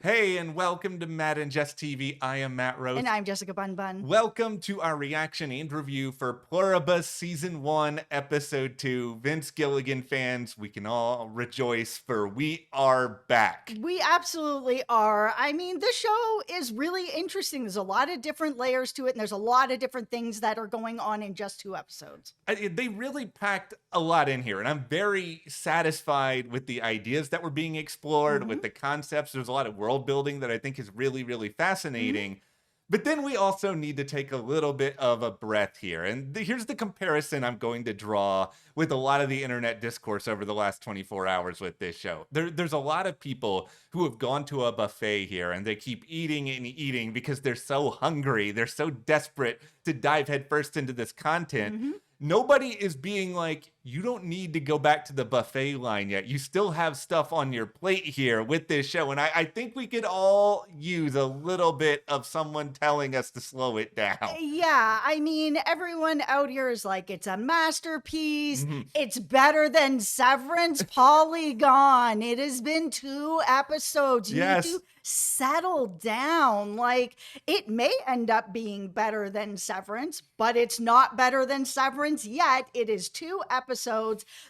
Hey, and welcome to Matt and Jess TV. I am Matt Rose. And I'm Jessica Bun Bun. Welcome to our reaction and review for Pluribus Season 1, Episode 2. Vince Gilligan fans, we can all rejoice for we are back. We absolutely are. I mean, this show is really interesting. There's a lot of different layers to it, and there's a lot of different things that are going on in just 2 episodes. They really packed a lot in here, and I'm very satisfied with the ideas that were being explored, with the concepts. There's a lot of world building that I think is really, really fascinating. But then we also need to take a little bit of a breath here. And here's the comparison I'm going to draw with a lot of the internet discourse over the last 24 hours with this show. There's a lot of people who have gone to a buffet here and they keep eating and eating because they're so hungry. They're so desperate to dive headfirst into this content. Nobody is being like, you don't need to go back to the buffet line yet. You still have stuff on your plate here with this show. And I think we could all use a little bit of someone telling us to slow it down. Yeah, I mean, everyone out here is like, it's a masterpiece. It's better than Severance. Polygon. It has been 2 episodes. You need to settle down. Like, it may end up being better than Severance, but it's not better than Severance yet. It is 2 episodes.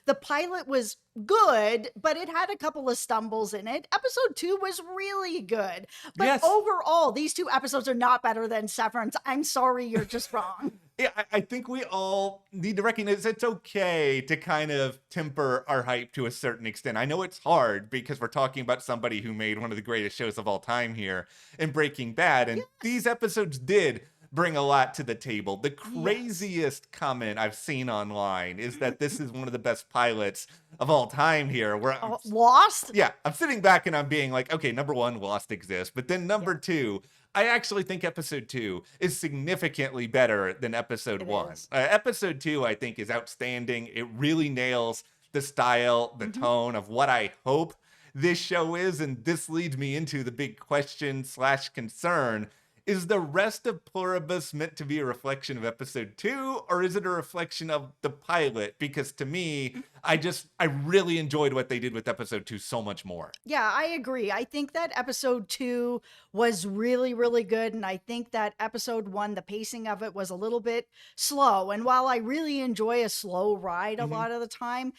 The pilot was good, but it had a couple of stumbles in it. Episode 2 was really good. But overall, these 2 episodes are not better than Severance. I'm sorry, you're just wrong. Yeah, I think we all need to recognize it's okay to kind of temper our hype to a certain extent. I know it's hard because we're talking about somebody who made one of the greatest shows of all time here in Breaking Bad, and these episodes did bring a lot to the table. The craziest comment I've seen online is that this is one of the best pilots of all time here. Where Lost? Yeah, I'm sitting back and I'm being like, okay, number 1, Lost exists. But then number 2, I actually think episode 2 is significantly better than episode 1. Episode 2, I think, is outstanding. It really nails the style, the tone of what I hope this show is. And this leads me into the big question / concern. Is the rest of Pluribus meant to be a reflection of episode 2, or is it a reflection of the pilot? Because to me, I really enjoyed what they did with episode 2 so much more. Yeah, I agree. I think that episode 2 was really, really good. And I think that episode 1, the pacing of it was a little bit slow. And while I really enjoy a slow ride a lot of the time,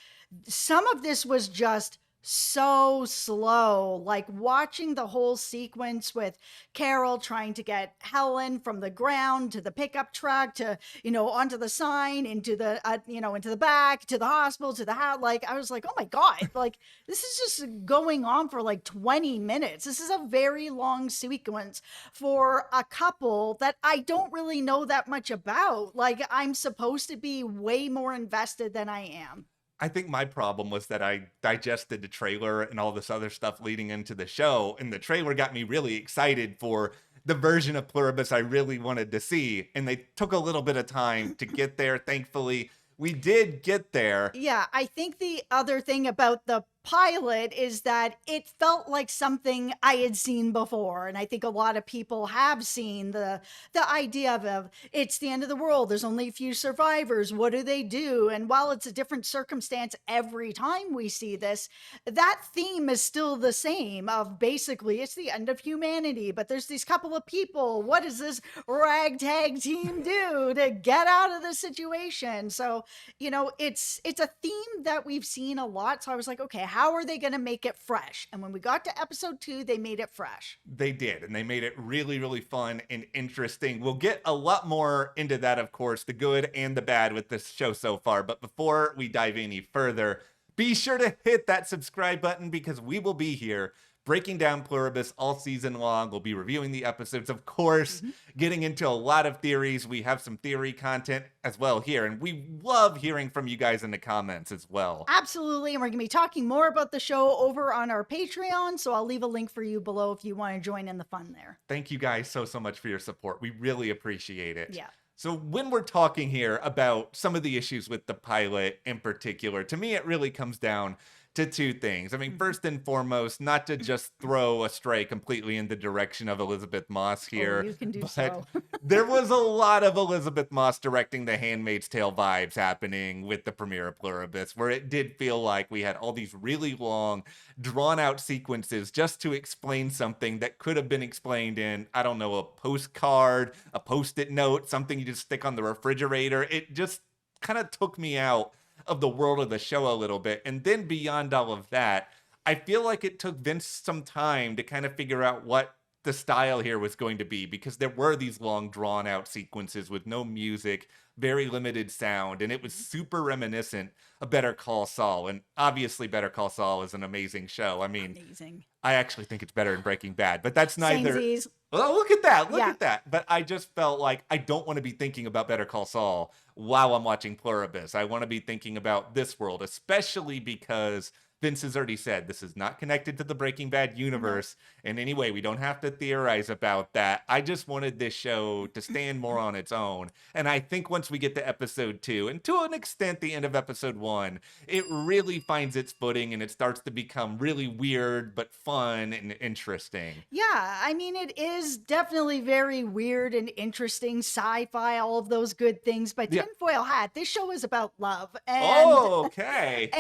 some of this was just so slow. Like watching the whole sequence with Carol trying to get Helen from the ground to the pickup truck to, onto the sign, into the, into the back, to the hospital, to the house. Like, I was like, oh my God, like this is just going on for like 20 minutes. This is a very long sequence for a couple that I don't really know that much about. Like, I'm supposed to be way more invested than I am. I think my problem was that I digested the trailer and all this other stuff leading into the show, and the trailer got me really excited for the version of Pluribus I really wanted to see, and they took a little bit of time to get there. Thankfully, we did get there. Yeah, I think the other thing about the pilot is that it felt like something I had seen before. And I think a lot of people have seen the idea of it's the end of the world. There's only a few survivors. What do they do? And while it's a different circumstance every time we see this, that theme is still the same of basically it's the end of humanity, but there's these couple of people. What does this ragtag team do to get out of the situation? So, it's a theme that we've seen a lot. So I was like, okay, how are they going to make it fresh? And when we got to episode 2, they made it fresh. They did, and they made it really, really fun and interesting. We'll get a lot more into that, of course, the good and the bad with this show so far. But before we dive any further, be sure to hit that subscribe button because we will be here breaking down Pluribus all season long. We'll be reviewing the episodes, of course, getting into a lot of theories. We have some theory content as well here, and we love hearing from you guys in the comments as well. Absolutely, and we're going to be talking more about the show over on our Patreon, so I'll leave a link for you below if you want to join in the fun there. Thank you guys so much for your support. We really appreciate it. Yeah. So when we're talking here about some of the issues with the pilot in particular, to me, it really comes down to two things. I mean, Mhm. first and foremost, not to just throw a stray completely in the direction of Elizabeth Moss Oh, here, you can do but so. there was a lot of Elizabeth Moss directing The Handmaid's Tale vibes happening with the premiere of Pluribus, where it did feel like we had all these really long, drawn out sequences just to explain something that could have been explained in, I don't know, a postcard, a post-it note, something you just stick on the refrigerator. It just kind of took me out of the world of the show a little bit. And then beyond all of that, I feel like it took Vince some time to kind of figure out what the style here was going to be, because there were these long drawn out sequences with no music, very limited sound, and it was Mhm. super reminiscent of Better Call Saul. And obviously Better Call Saul is an amazing show. I mean, Amazing. I actually think it's better than Breaking Bad, but that's neither. Samesies. Oh, look at that. Look Yeah. at that. But I just felt like I don't want to be thinking about Better Call Saul while I'm watching Pluribus. I want to be thinking about this world, especially because Vince has already said this is not connected to the Breaking Bad No. universe in any way. We don't have to theorize about that. I just wanted this show to stand more on its own. And I think once we get to episode 2, and to an extent the end of episode 1, it really finds its footing and it starts to become really weird but fun and interesting. Yeah, I mean, it is definitely very weird and interesting, sci-fi, all of those good things. But Yeah. tinfoil hat, this show is about love, and Oh, okay.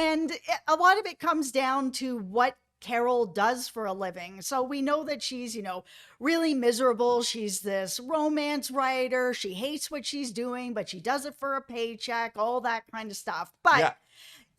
a lot of it comes down to what Carol does for a living. So we know that she's, really miserable. She's this romance writer. She hates what she's doing, but she does it for a paycheck, all that kind of stuff. But Yeah.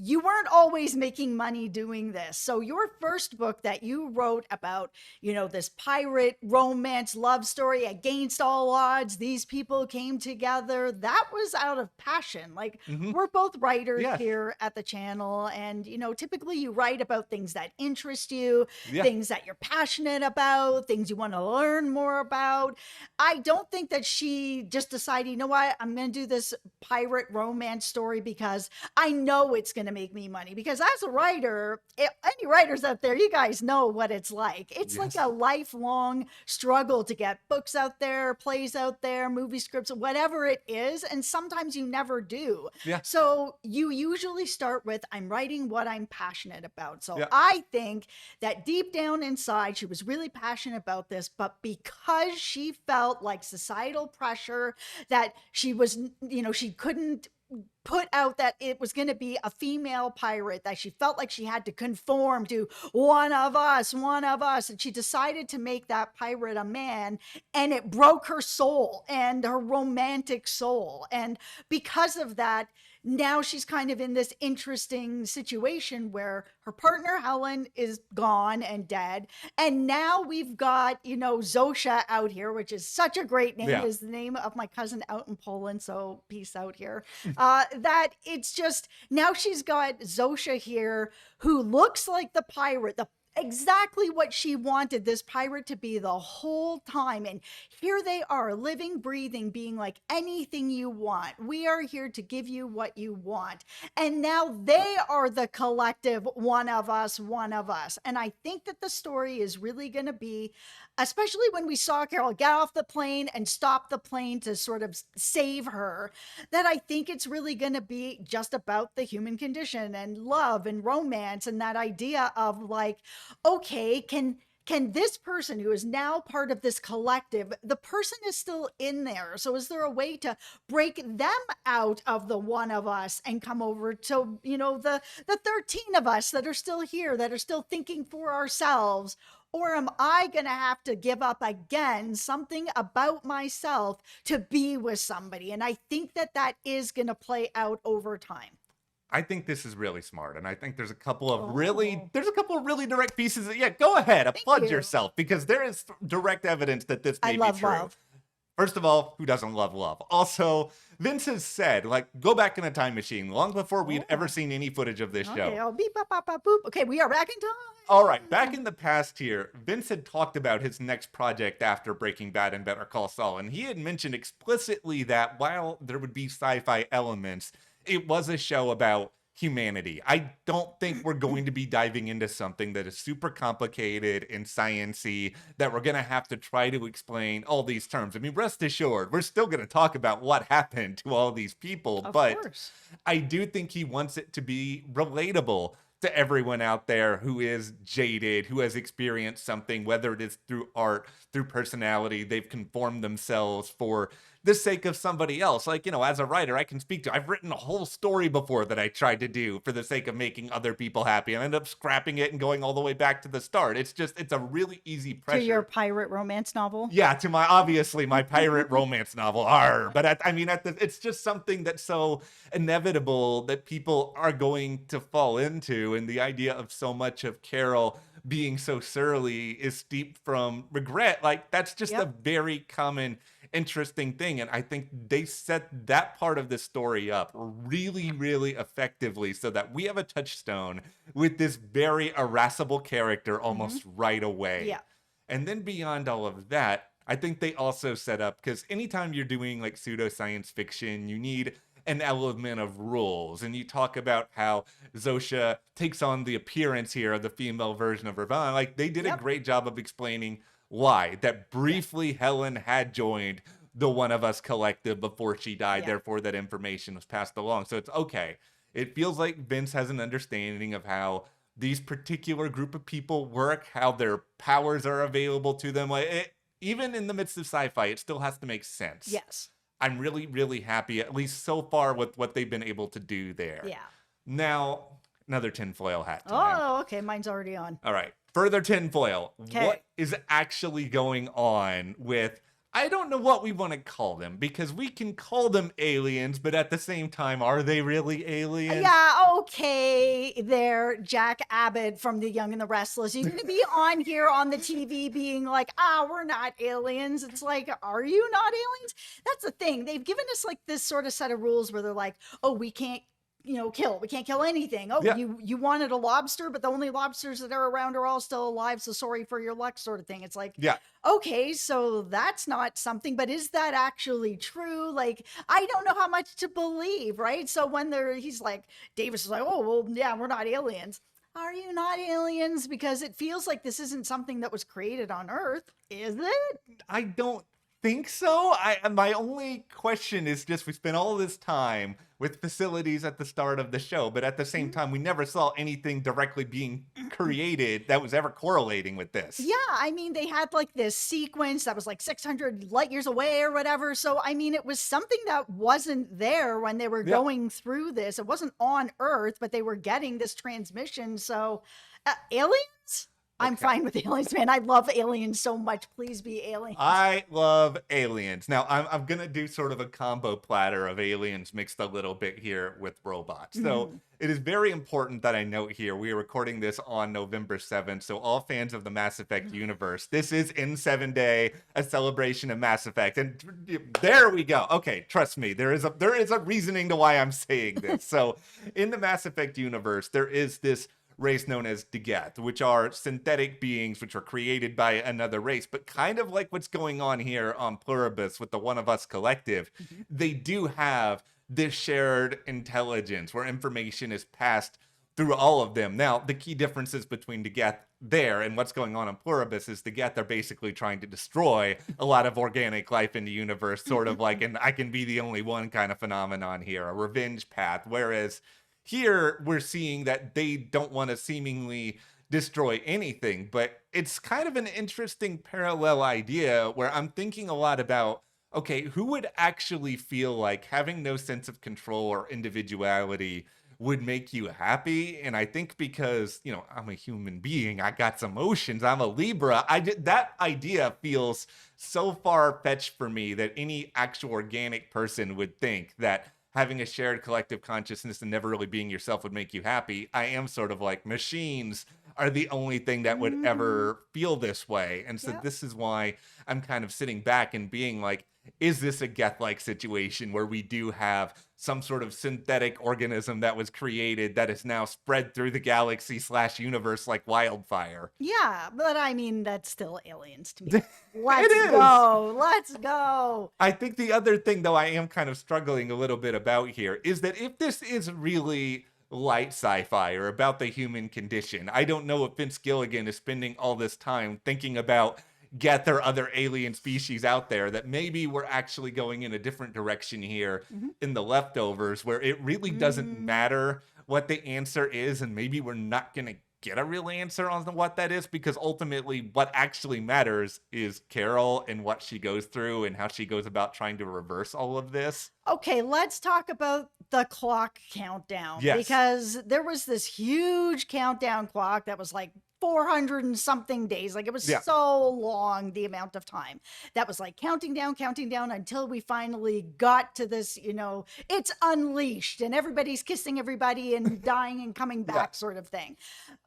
you weren't always making money doing this. So your first book that you wrote about, this pirate romance love story against all odds, these people came together, that was out of passion. Like, Hmm. we're both writers Yes. here at the channel, and typically you write about things that interest you, Yeah. things that you're passionate about, things you want to learn more about. I don't think that she just decided, what, I'm going to do this pirate romance story because I know it's going to make me money. Because as a writer, any writers out there, you guys know what it's like. It's like Yes. a lifelong struggle to get books out there, plays out there, movie scripts, whatever it is. And sometimes you never do. Yeah. So you usually start with, I'm writing what I'm passionate about. So Yeah. I think that deep down inside, she was really passionate about this, but because she felt like societal pressure that she was, she couldn't put out that it was going to be a female pirate, that she felt like she had to conform to one of us, and she decided to make that pirate a man, and it broke her soul and her romantic soul. And because of that, now she's kind of in this interesting situation where her partner Helen is gone and dead, and now we've got Zosha out here, which is such a great name. Yeah. It is the name of my cousin out in Poland, so peace out here. That it's just, now she's got Zosha here, who looks like the pirate, exactly what she wanted this pirate to be the whole time. And here they are, living, breathing, being like, anything you want. We are here to give you what you want. And now they are the collective one of us, one of us. And I think that the story is really going to be, especially when we saw Carol get off the plane and stop the plane to sort of save her, that I think it's really going to be just about the human condition and love and romance, and that idea of like, okay, can this person who is now part of this collective, the person is still in there. So is there a way to break them out of the one of us and come over to, the 13 of us that are still here, that are still thinking for ourselves? Or am I going to have to give up again something about myself to be with somebody? And I think that is going to play out over time. I think this is really smart, and I think there's a couple of Oh. really direct pieces. Yeah, go ahead, applaud you. yourself, because there is direct evidence that this may I be love true. love. First of all, who doesn't love love? Also, Vince has said, like, go back in a time machine long before we'd ever seen any footage of this Okay, show. oh, beep, bop, bop, bop, boop. Okay, we are back in time. All right, back in the past here, Vince had talked about his next project after Breaking Bad and Better Call Saul, and he had mentioned explicitly that while there would be sci-fi elements, it was a show about humanity. I don't think we're going to be diving into something that is super complicated and science-y, that we're going to have to try to explain all these terms. I mean, rest assured, we're still going to talk about what happened to all these people, Of but course. I do think he wants it to be relatable to everyone out there who is jaded, who has experienced something, whether it is through art, through personality, they've conformed themselves for the sake of somebody else. Like, as a writer, I can speak to, I've written a whole story before that I tried to do for the sake of making other people happy. And I ended up scrapping it and going all the way back to the start. It's a really easy pressure. To your pirate romance novel? Yeah, to obviously my pirate romance novel. Arr. But it's just something that's so inevitable that people are going to fall into. And the idea of so much of Carol being so surly is steeped from regret. Like, that's just a very common, interesting thing. And I think they set that part of the story up really, really effectively so that we have a touchstone with this very irascible character almost right away. Yeah. And then beyond all of that, I think they also set up, because anytime you're doing like pseudoscience fiction, you need an element of rules. And you talk about how Zosha takes on the appearance here of the female version of Ravana. Like, they did a great job of explaining why. That briefly Helen had joined the One of Us collective before she died. Therefore, that information was passed along. So it's okay. It feels like Vince has an understanding of how these particular group of people work, how their powers are available to them. Like, even in the midst of sci-fi, it still has to make sense. Yes. I'm really, really happy, at least so far, with what they've been able to do there. Yeah. Now, another tinfoil hat time. Oh, okay. Mine's already on. All right. Further tinfoil. Okay. What is actually going on with, I don't know what we want to call them, because we can call them aliens, but at the same time, are they really aliens? Yeah, okay, there, Jack Abbott from The Young and the Restless. You're going to be on here on the TV being like, we're not aliens. It's like, are you not aliens? That's the thing. They've given us like this sort of set of rules where they're like, oh, we can't kill. We can't kill anything. Oh, you wanted a lobster, but the only lobsters that are around are all still alive, so sorry for your luck, sort of thing. It's like, okay, so that's not something, but is that actually true? Like, I don't know how much to believe, right? So when he's like, Davis is like, oh, well, yeah, we're not aliens. Are you not aliens? Because it feels like this isn't something that was created on Earth, is it? I don't think so. My only question is just, we spent all this time with facilities at the start of the show, but at the same time, we never saw anything directly being created that was ever correlating with this. Yeah, I mean, they had like this sequence that was like 600 light years away or whatever. So, I mean, it was something that wasn't there when they were going through this. It wasn't on Earth, but they were getting this transmission. So, aliens? I'm fine with aliens, man. I love aliens so much. Please be aliens. I love aliens. Now, I'm going to do sort of a combo platter of aliens mixed a little bit here with robots. So it is very important that I note here, we are recording this on November 7th. So all fans of the Mass Effect universe, this is in 7 Day, a celebration of Mass Effect. And there we go. Okay, trust me, there is a reasoning to why I'm saying this. So in the Mass Effect universe, there is this race known as Degeth, which are synthetic beings which are created by another race, but kind of like what's going on here on Pluribus with the One of Us collective, they do have this shared intelligence where information is passed through all of them. Now, the key differences between Degeth there and what's going on Pluribus is Degeth are basically trying to destroy a lot of organic life in the universe, sort of like an I can be the only one kind of phenomenon here, a revenge path, whereas here, we're seeing that they don't want to seemingly destroy anything, but it's kind of an interesting parallel idea where I'm thinking a lot about, okay, who would actually feel like having no sense of control or individuality would make you happy? And I think because, I'm a human being, I got some emotions, I'm a Libra, that idea feels so far-fetched for me that any actual organic person would think that having a shared collective consciousness and never really being yourself would make you happy. I am sort of like, machines are the only thing that would ever feel this way. And so this is why I'm kind of sitting back and being like, is this a Geth-like situation where we do have some sort of synthetic organism that was created that is now spread through the galaxy / universe like wildfire? Yeah, but I mean, that's still aliens to me. Let's go. I think the other thing, though, I am kind of struggling a little bit about here is that if this is really light sci-fi or about the human condition, I don't know if Vince Gilligan is spending all this time thinking about get there are other alien species out there, that maybe we're actually going in a different direction here Mhm. in the leftovers, where it really doesn't Mm. matter what the answer is, and maybe we're not going to get a real answer on what that is, because ultimately what actually matters is Carol and what she goes through and how she goes about trying to reverse all of this. Okay, let's talk about the clock countdown, Yes. because there was this huge countdown clock that was like 400 and something days. Like, it was Yeah. so long, the amount of time that was like counting down until we finally got to this, it's unleashed and everybody's kissing everybody and dying and coming Yeah. back sort of thing.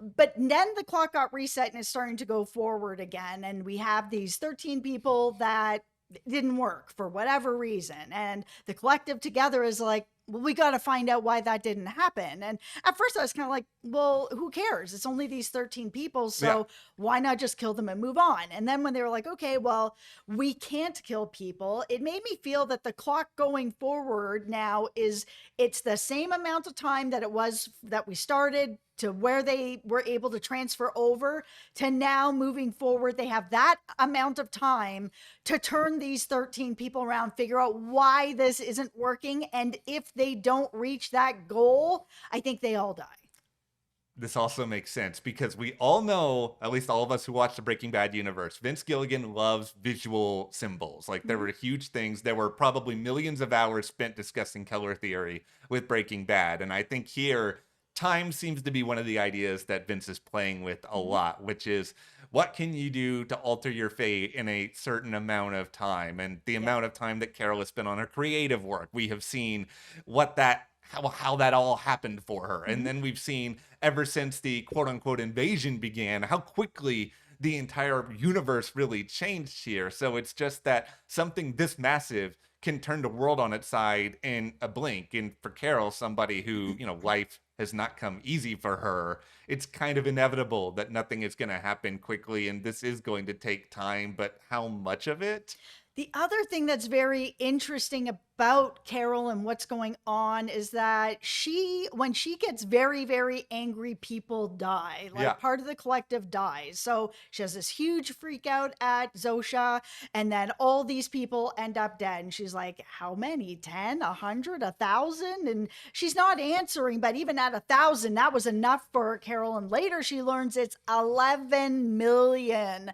But then the clock got reset and it's starting to go forward again. And we have these 13 people that didn't work for whatever reason. And the collective together is like, well, we got to find out why that didn't happen. And at first I was kind of like, well, who cares? It's only these 13 people. So Yeah. why not just kill them and move on? And then when they were like, okay, well, we can't kill people, it made me feel that the clock going forward now it's the same amount of time that it was that we started to where they were able to transfer over to now moving forward. They have that amount of time to turn these 13 people around, figure out why this isn't working. And if they don't reach that goal, I think they all die. This also makes sense because we all know, at least all of us who watch the Breaking Bad universe, Vince Gilligan loves visual symbols. Like, there were huge things. There were probably millions of hours spent discussing color theory with Breaking Bad. And I think here, time seems to be one of the ideas that Vince is playing with a lot, which is, what can you do to alter your fate in a certain amount of time? And the amount of time that Carol has spent on her creative work, we have seen what that how that all happened for her. And then we've seen, ever since the quote unquote invasion began, how quickly the entire universe really changed here. So it's just that something this massive can turn the world on its side in a blink. And for Carol, somebody who, life has not come easy for her, it's kind of inevitable that nothing is going to happen quickly. And this is going to take time, but how much of it? The other thing that's very interesting about Carol and what's going on is that when she gets very, very angry, people die. Like, Yeah. part of the collective dies. So she has this huge freak out at Zosha, and then all these people end up dead. And she's like, how many? 10, 100, 1,000? And she's not answering, but even at 1,000, that was enough for Carol. And later she learns it's 11 million.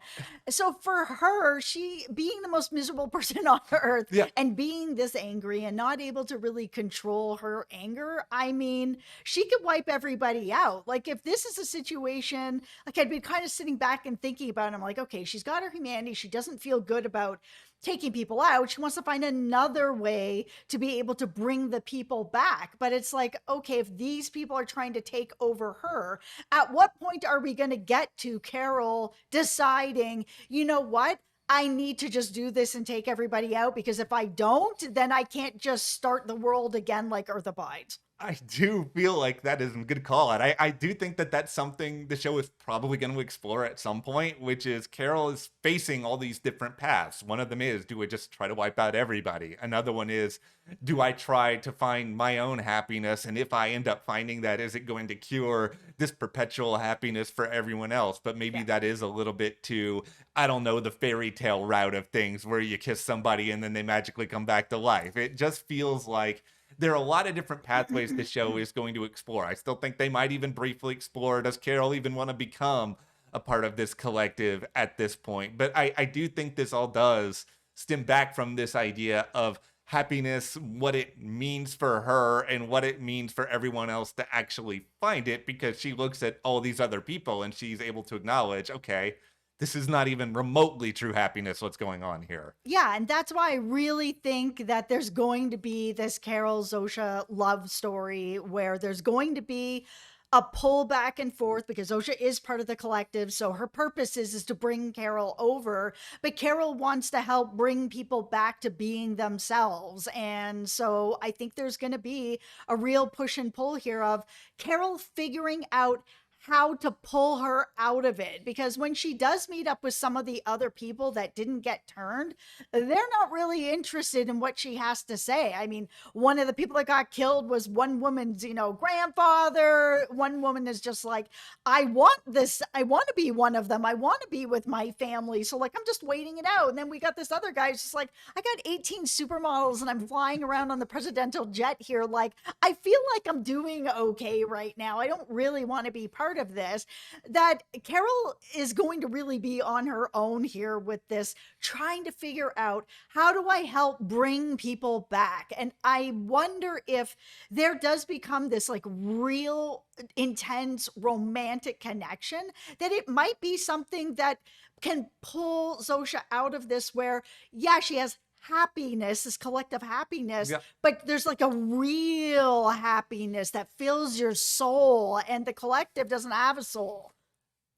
So for her, she being the most miserable person on earth, Yeah. and being this angry and not able to really control her anger, I mean, she could wipe everybody out. Like, if this is a situation, like, I'd be kind of sitting back and thinking about it, I'm like, okay, she's got her humanity. She doesn't feel good about taking people out. She wants to find another way to be able to bring the people back. But it's like, okay, if these people are trying to take over her, at what point are we going to get to Carol deciding, you know what? I need to just do this and take everybody out, because if I don't, then I can't just start the world again like Earth abides. I do feel like that is a good call. And I do think that that's something the show is probably going to explore at some point, which is Carol is facing all these different paths. One of them is, do I just try to wipe out everybody? Another one is, do I try to find my own happiness? And if I end up finding that, is it going to cure this perpetual happiness for everyone else? But maybe that is a little bit too, I don't know, the fairy tale route of things where you kiss somebody and then they magically come back to life. It just feels like there are a lot of different pathways the show is going to explore. I still think they might even briefly explore, does Carol even want to become a part of this collective at this point? But I do think this all does stem back from this idea of happiness, what it means for her and what it means for everyone else to actually find it, because she looks at all these other people and she's able to acknowledge, okay, this is not even remotely true happiness, what's going on here. Yeah, and that's why I really think that there's going to be this Carol Zosha love story where there's going to be a pull back and forth, because Zosha is part of the collective. So her purpose is to bring Carol over, but Carol wants to help bring people back to being themselves. And so I think there's going to be a real push and pull here of Carol figuring out how to pull her out of it, because when she does meet up with some of the other people that didn't get turned, they're not really interested in what she has to say. I mean, one of the people that got killed was one woman's, grandfather. One woman is just like, I want this. I want to be one of them. I want to be with my family. So like, I'm just waiting it out. And then we got this other guy who's just like, I got 18 supermodels and I'm flying around on the presidential jet here. Like, I feel like I'm doing okay right now. I don't really want to be part of this. That Carol is going to really be on her own here with this, trying to figure out, how do I help bring people back? And I wonder if there does become this like real intense romantic connection, that it might be something that can pull Zosha out of this, where, yeah, she has happiness, this collective happiness, Yeah. but there's like a real happiness that fills your soul, and the collective doesn't have a soul.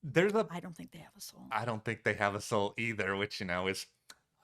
I don't think they have a soul. I don't think they have a soul either, which, is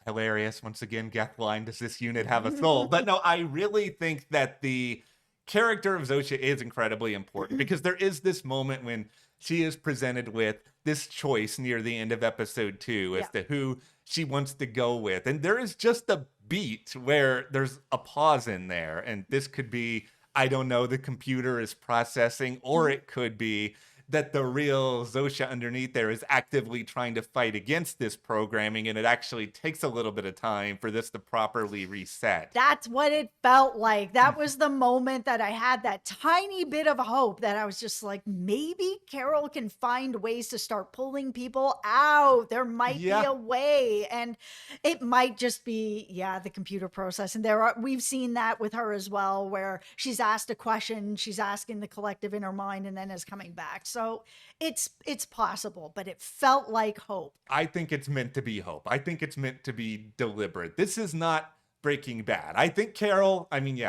hilarious. Once again, Gethline, does this unit have a soul? But no, I really think that the character of Zosha is incredibly important, because there is this moment when she is presented with this choice near the end of episode 2 as to who she wants to go with. And there is just a beat where there's a pause in there. And this could be, I don't know, the computer is processing, or it could be that the real Zosha underneath there is actively trying to fight against this programming, and it actually takes a little bit of time for this to properly reset. That's what it felt like. That was the moment that I had that tiny bit of hope, that I was just like, maybe Carol can find ways to start pulling people out. There might be a way. And it might just be, the computer process. And we've seen that with her as well, where she's asked a question, she's asking the collective in her mind, and then is coming back. So it's possible, but it felt like hope. I think it's meant to be hope. I think it's meant to be deliberate. This is not Breaking Bad. I think Carol,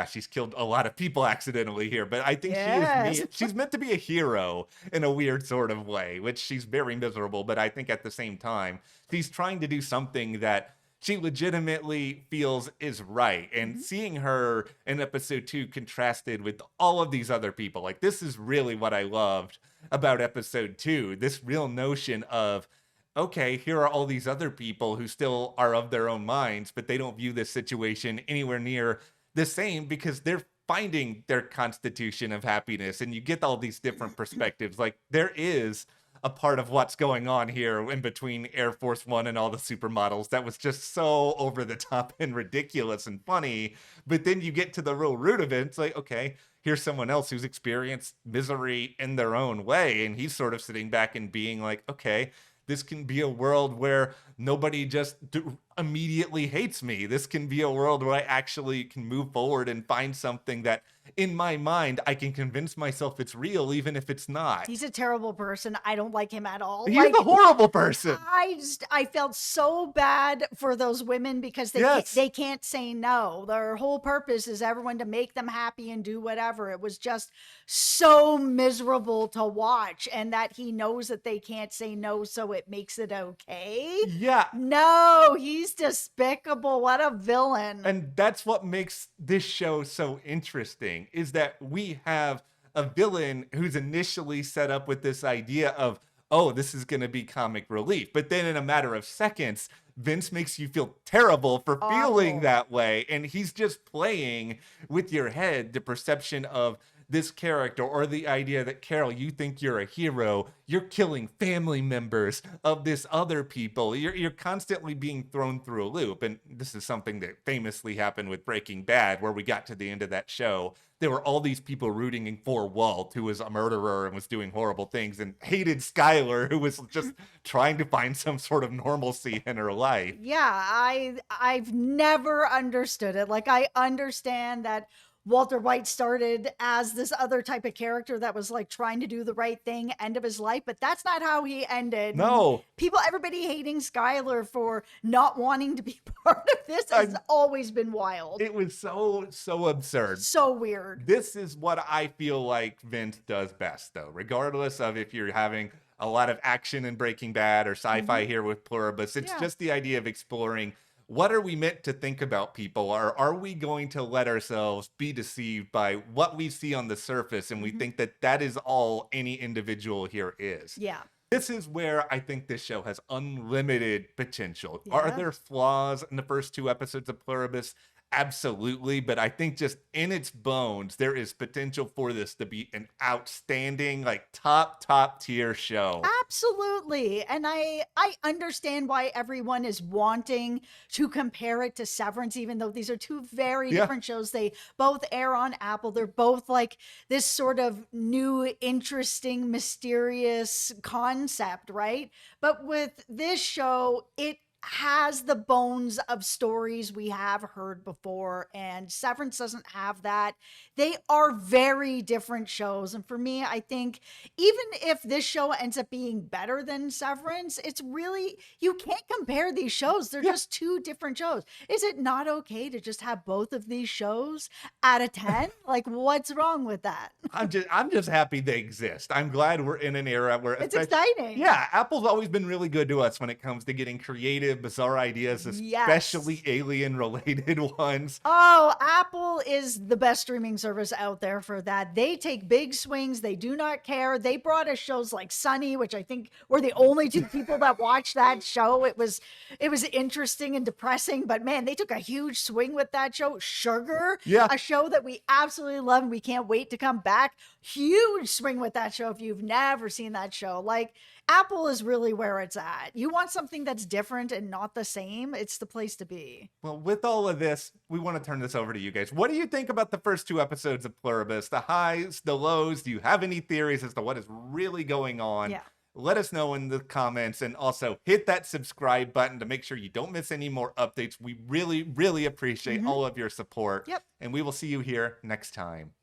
she's killed a lot of people accidentally here, but I think she's meant to be a hero in a weird sort of way, which she's very miserable, but I think at the same time, she's trying to do something that she legitimately feels is right. And seeing her in episode 2 contrasted with all of these other people, like, this is really what I loved about episode 2. This real notion of, okay, here are all these other people who still are of their own minds, but they don't view this situation anywhere near the same, because they're finding their constitution of happiness. And you get all these different perspectives. Like, there is a part of what's going on here in between Air Force One and all the supermodels that was just so over the top and ridiculous and funny. But then you get to the real root of it. It's like, okay, here's someone else who's experienced misery in their own way. And he's sort of sitting back and being like, okay, this can be a world where nobody just immediately hates me. This can be a world where I actually can move forward and find something that, in my mind, I can convince myself it's real, even if it's not. He's a terrible person. I don't like him at all. He's a horrible person. I felt so bad for those women, because they can't say no. Their whole purpose is everyone to make them happy and do whatever. It was just so miserable to watch, and that he knows that they can't say no, so it makes it okay. Yeah. No, he's despicable. What a villain. And that's what makes this show so interesting, is that we have a villain who's initially set up with this idea of, oh, this is going to be comic relief. But then in a matter of seconds, Vince makes you feel terrible for feeling that way. And he's just playing with your head the perception of this character, or the idea that, Carol, you think you're a hero, you're killing family members of this other people. You're constantly being thrown through a loop. And this is something that famously happened with Breaking Bad, where we got to the end of that show. There were all these people rooting for Walt, who was a murderer and was doing horrible things, and hated Skylar, who was just trying to find some sort of normalcy in her life. Yeah, I've never understood it. Like, I understand that Walter White started as this other type of character that was like trying to do the right thing, end of his life, but that's not how he ended. No. Everybody hating Skylar for not wanting to be part of this has always been wild. It was so absurd. So weird. This is what I feel like Vince does best, though, regardless of if you're having a lot of action in Breaking Bad or sci-fi here with Pluribus. It's just the idea of exploring what are we meant to think about people? Or are we going to let ourselves be deceived by what we see on the surface and we Mhm. think that that is all any individual here is? Yeah. This is where I think this show has unlimited potential. Are Yeah. there flaws in the first 2 episodes of Pluribus? Absolutely, but I think just in its bones, there is potential for this to be an outstanding, like top tier show. Absolutely. And I understand why everyone is wanting to compare it to Severance, even though these are two very Yeah. different shows. They both air on Apple. They're both like this sort of new, interesting, mysterious concept, right? But with this show, it has the bones of stories we have heard before, and Severance doesn't have that. They are very different shows. And for me, I think even if this show ends up being better than Severance, it's really, you can't compare these shows. They're Yeah. just two different shows. Is it not okay to just have both of these shows out of 10? Like, what's wrong with that? I'm just happy they exist. I'm glad we're in an era where It's exciting. yeah, Apple's always been really good to us when it comes to getting creative, bizarre ideas, especially Yes. alien related ones. Oh, Apple is the best streaming service out there for that. They take big swings. They do not care. They brought us shows like Sunny, which I think we're the only two people that watched that show. It was interesting and depressing, but man, they took a huge swing with that show. Sugar, Yeah. a show that we absolutely love and we can't wait to come back. Huge swing with that show if you've never seen that show. Like, Apple is really where it's at. You want something that's different and not the same, it's the place to be. Well, with all of this, we want to turn this over to you guys. What do you think about the first 2 episodes of Pluribus? The highs, the lows? Do you have any theories as to what is really going on? Yeah. Let us know in the comments, and also hit that subscribe button to make sure you don't miss any more updates. We really appreciate all of your support. Yep. And we will see you here next time.